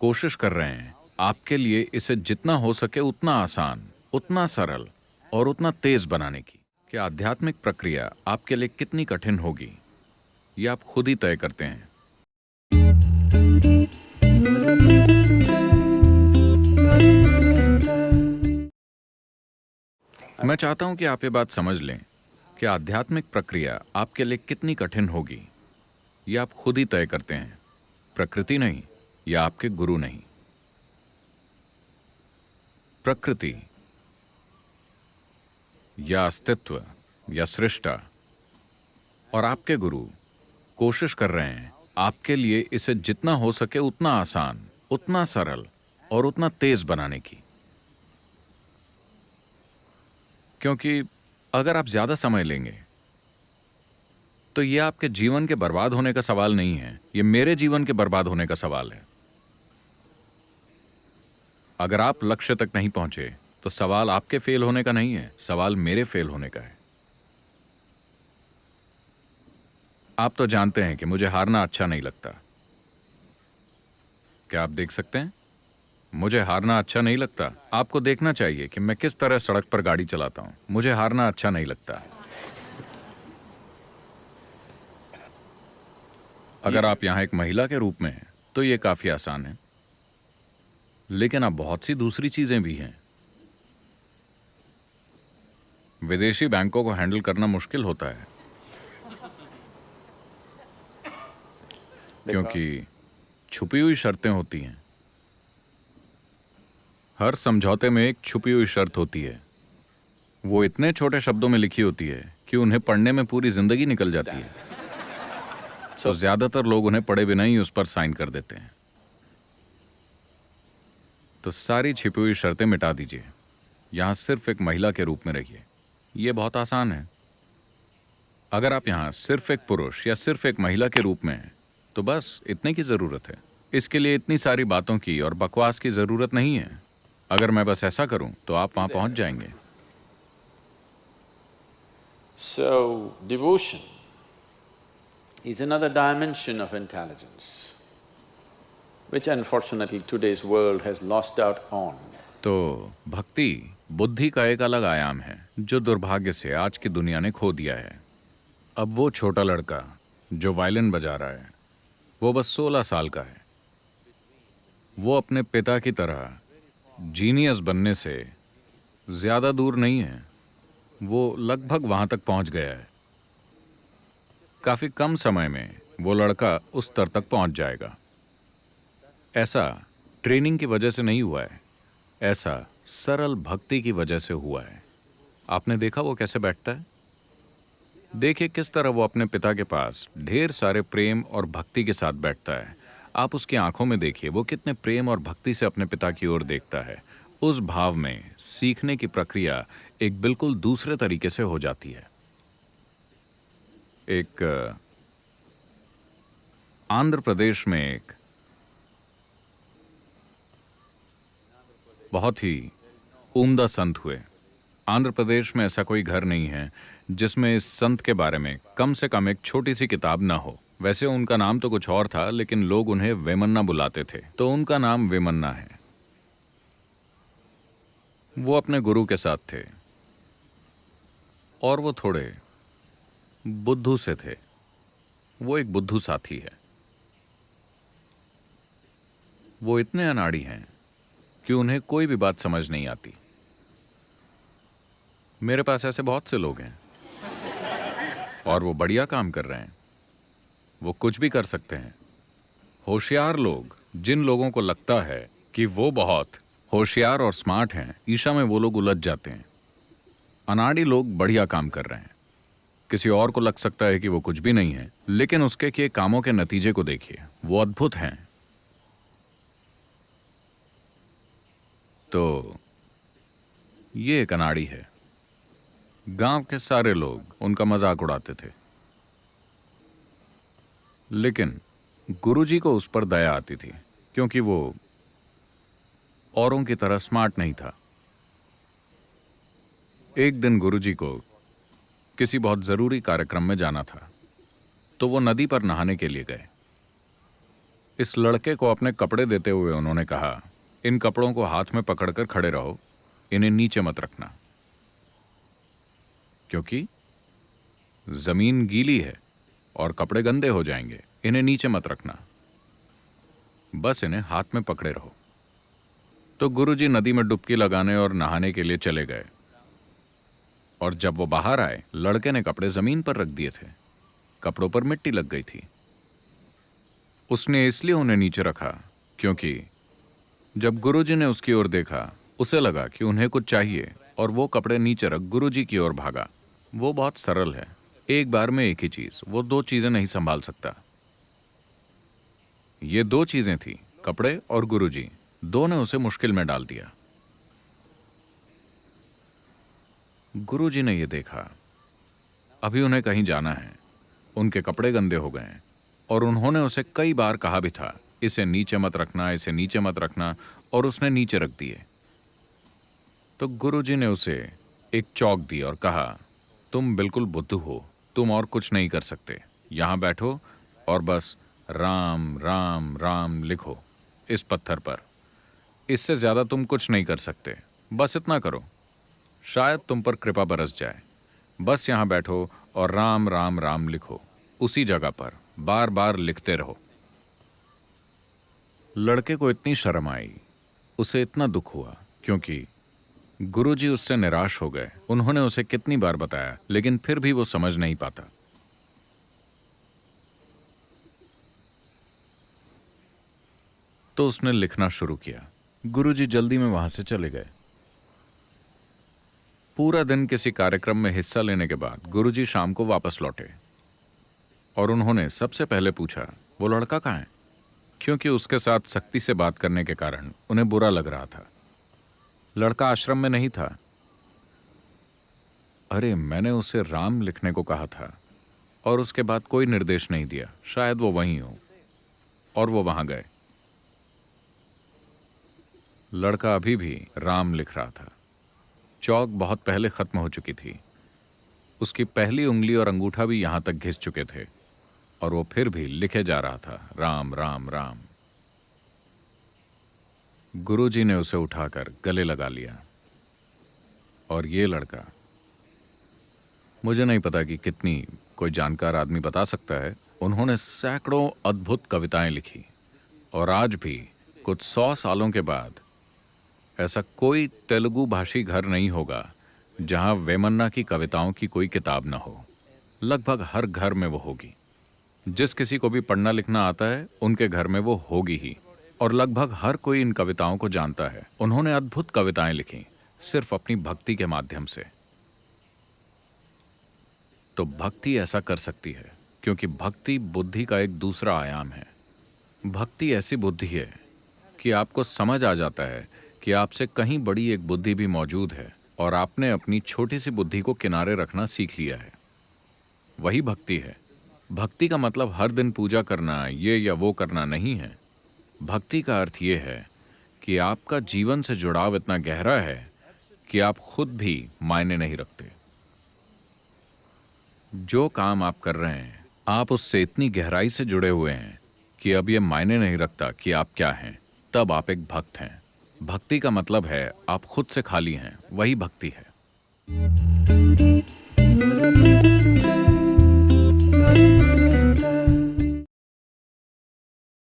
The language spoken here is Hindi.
कोशिश कर रहे हैं आपके लिए इसे जितना हो सके उतना आसान, उतना सरल और उतना तेज बनाने की। कि आध्यात्मिक प्रक्रिया आपके लिए कितनी कठिन होगी, ये आप खुद ही तय करते हैं। मैं चाहता हूं कि आप ये बात समझ लें कि आध्यात्मिक प्रक्रिया आपके लिए कितनी कठिन होगी, ये आप खुद ही तय करते हैं। प्रकृति नहीं, या आपके गुरु नहीं। प्रकृति या अस्तित्व या सृष्टा और आपके गुरु कोशिश कर रहे हैं आपके लिए इसे जितना हो सके उतना आसान, उतना सरल और उतना तेज बनाने की। क्योंकि अगर आप ज्यादा समय लेंगे तो यह आपके जीवन के बर्बाद होने का सवाल नहीं है, यह मेरे जीवन के बर्बाद होने का सवाल है। अगर आप लक्ष्य तक नहीं पहुंचे तो सवाल आपके फेल होने का नहीं है, सवाल मेरे फेल होने का है। आप तो जानते हैं कि मुझे हारना अच्छा नहीं लगता। क्या आप देख सकते हैं? मुझे हारना अच्छा नहीं लगता। आपको देखना चाहिए कि मैं किस तरह सड़क पर गाड़ी चलाता हूं। मुझे हारना अच्छा नहीं लगता। अगर आप यहां एक महिला के रूप में हैं तो यह काफी आसान है, लेकिन अब बहुत सी दूसरी चीजें भी हैं। विदेशी बैंकों को हैंडल करना मुश्किल होता है क्योंकि छुपी हुई शर्तें होती हैं। हर समझौते में एक छुपी हुई शर्त होती है। वो इतने छोटे शब्दों में लिखी होती है कि उन्हें पढ़ने में पूरी जिंदगी निकल जाती है। तो ज्यादातर लोग उन्हें पढ़े बिना ही उस पर साइन कर देते हैं। तो सारी छिपी हुई शर्तें मिटा दीजिए। यहां सिर्फ एक महिला के रूप में रहिए। यह बहुत आसान है। अगर आप यहां सिर्फ एक पुरुष या सिर्फ एक महिला के रूप में हैं तो बस इतने की जरूरत है। इसके लिए इतनी सारी बातों की और बकवास की जरूरत नहीं है। अगर मैं बस ऐसा करूं तो आप वहां पहुंच जाएंगे। So, devotion is another dimension of intelligence, which unfortunately today's world has lost out on. तो भक्ति बुद्धि का एक अलग आयाम है जो दुर्भाग्य से आज की दुनिया ने खो दिया है। अब वो छोटा लड़का जो वायलिन बजा रहा है, वो बस 16 साल का है। वो अपने पिता की तरह जीनियस बनने से ज्यादा दूर नहीं है। वो लगभग वहां तक पहुंच गया है। काफी कम समय में वो लड़का उस स्तर तक पहुंच जाएगा। ऐसा ट्रेनिंग की वजह से नहीं हुआ है, ऐसा सरल भक्ति की वजह से हुआ है। आपने देखा वो कैसे बैठता है? देखिए किस तरह वो अपने पिता के पास ढेर सारे प्रेम और भक्ति के साथ बैठता है। आप उसकी आंखों में देखिए, वो कितने प्रेम और भक्ति से अपने पिता की ओर देखता है। उस भाव में सीखने की प्रक्रिया एक बिल्कुल दूसरे तरीके से हो जाती है। एक आंध्र प्रदेश में एक बहुत ही उम्दा संत हुए। आंध्र प्रदेश में ऐसा कोई घर नहीं है जिसमें इस संत के बारे में कम से कम एक छोटी सी किताब ना हो। वैसे उनका नाम तो कुछ और था, लेकिन लोग उन्हें वेमन्ना बुलाते थे, तो उनका नाम वेमन्ना है। वो अपने गुरु के साथ थे और वो थोड़े बुद्धू से थे। वो एक बुद्धू साथी है। वो इतने अनाड़ी हैं कि उन्हें कोई भी बात समझ नहीं आती। मेरे पास ऐसे बहुत से लोग हैं और वो बढ़िया काम कर रहे हैं। वो कुछ भी कर सकते हैं। होशियार लोग, जिन लोगों को लगता है कि वो बहुत होशियार और स्मार्ट हैं, ईशा में वो लोग उलझ जाते हैं। अनाड़ी लोग बढ़िया काम कर रहे हैं। किसी और को लग सकता है कि वो कुछ भी नहीं है, लेकिन उसके किए कामों के नतीजे को देखिए, वो अद्भुत हैं। तो ये एक अनाड़ी है। गांव के सारे लोग उनका मजाक उड़ाते थे, लेकिन गुरुजी को उस पर दया आती थी क्योंकि वो औरों की तरह स्मार्ट नहीं था। एक दिन गुरुजी को किसी बहुत जरूरी कार्यक्रम में जाना था, तो वो नदी पर नहाने के लिए गए। इस लड़के को अपने कपड़े देते हुए उन्होंने कहा, इन कपड़ों को हाथ में पकड़कर खड़े रहो, इन्हें नीचे मत रखना, क्योंकि जमीन गीली है और कपड़े गंदे हो जाएंगे। इन्हें नीचे मत रखना, बस इन्हें हाथ में पकड़े रहो। तो गुरुजी नदी में डुबकी लगाने और नहाने के लिए चले गए, और जब वो बाहर आए, लड़के ने कपड़े जमीन पर रख दिए थे। कपड़ों पर मिट्टी लग गई थी। उसने इसलिए उन्हें नीचे रखा क्योंकि जब गुरुजी ने उसकी ओर देखा, उसे लगा कि उन्हें कुछ चाहिए, और वो कपड़े नीचे रख गुरुजी की ओर भागा। वो बहुत सरल है, एक बार में एक ही चीज, वो दो चीजें नहीं संभाल सकता। ये दो चीजें थी, कपड़े और गुरुजी। दो ने उसे मुश्किल में डाल दिया। गुरुजी ने यह देखा, अभी उन्हें कहीं जाना है, उनके कपड़े गंदे हो गए हैं, और उन्होंने उसे कई बार कहा भी था, इसे नीचे मत रखना, इसे नीचे मत रखना, और उसने नीचे रख दिए। तो गुरुजी ने उसे एक चौक दी और कहा, तुम बिल्कुल बुद्धू हो, तुम और कुछ नहीं कर सकते। यहां बैठो और बस राम राम राम लिखो इस पत्थर पर। इससे ज्यादा तुम कुछ नहीं कर सकते, बस इतना करो, शायद तुम पर कृपा बरस जाए। बस यहां बैठो और राम राम राम लिखो, उसी जगह पर बार बार लिखते रहो। लड़के को इतनी शर्म आई, उसे इतना दुख हुआ, क्योंकि गुरुजी उससे निराश हो गए। उन्होंने उसे कितनी बार बताया, लेकिन फिर भी वो समझ नहीं पाता। तो उसने लिखना शुरू किया। गुरुजी जल्दी में वहां से चले गए। पूरा दिन किसी कार्यक्रम में हिस्सा लेने के बाद गुरुजी शाम को वापस लौटे, और उन्होंने सबसे पहले पूछा, वो लड़का कहाँ है? क्योंकि उसके साथ सख्ती से बात करने के कारण उन्हें बुरा लग रहा था। लड़का आश्रम में नहीं था। अरे, मैंने उसे राम लिखने को कहा था और उसके बाद कोई निर्देश नहीं दिया, शायद वो वहीं हो। और वो वहां गए। लड़का अभी भी राम लिख रहा था। चौक बहुत पहले खत्म हो चुकी थी। उसकी पहली उंगली और अंगूठा भी यहां तक घिस चुके थे, और वो फिर भी लिखे जा रहा था, राम राम राम। गुरुजी ने उसे उठाकर गले लगा लिया। और ये लड़का, मुझे नहीं पता कि कितनी, कोई जानकार आदमी बता सकता है, उन्होंने सैकड़ों अद्भुत कविताएं लिखी, और आज भी कुछ 100 सालों के बाद ऐसा कोई तेलुगु भाषी घर नहीं होगा जहां वेमन्ना की कविताओं की कोई किताब ना हो। लगभग हर घर में वो होगी। जिस किसी को भी पढ़ना लिखना आता है, उनके घर में वो होगी ही, और लगभग हर कोई इन कविताओं को जानता है। उन्होंने अद्भुत कविताएं लिखी, सिर्फ अपनी भक्ति के माध्यम से। तो भक्ति ऐसा कर सकती है, क्योंकि भक्ति बुद्धि का एक दूसरा आयाम है। भक्ति ऐसी बुद्धि है कि आपको समझ आ जाता है कि आपसे कहीं बड़ी एक बुद्धि भी मौजूद है, और आपने अपनी छोटी सी बुद्धि को किनारे रखना सीख लिया है। वही भक्ति है। भक्ति का मतलब हर दिन पूजा करना, ये या वो करना नहीं है। भक्ति का अर्थ ये है कि आपका जीवन से जुड़ाव इतना गहरा है कि आप खुद भी मायने नहीं रखते। जो काम आप कर रहे हैं, आप उससे इतनी गहराई से जुड़े हुए हैं कि अब यह मायने नहीं रखता कि आप क्या हैं। तब आप एक भक्त हैं। भक्ति का मतलब है आप खुद से खाली हैं, वही भक्ति है।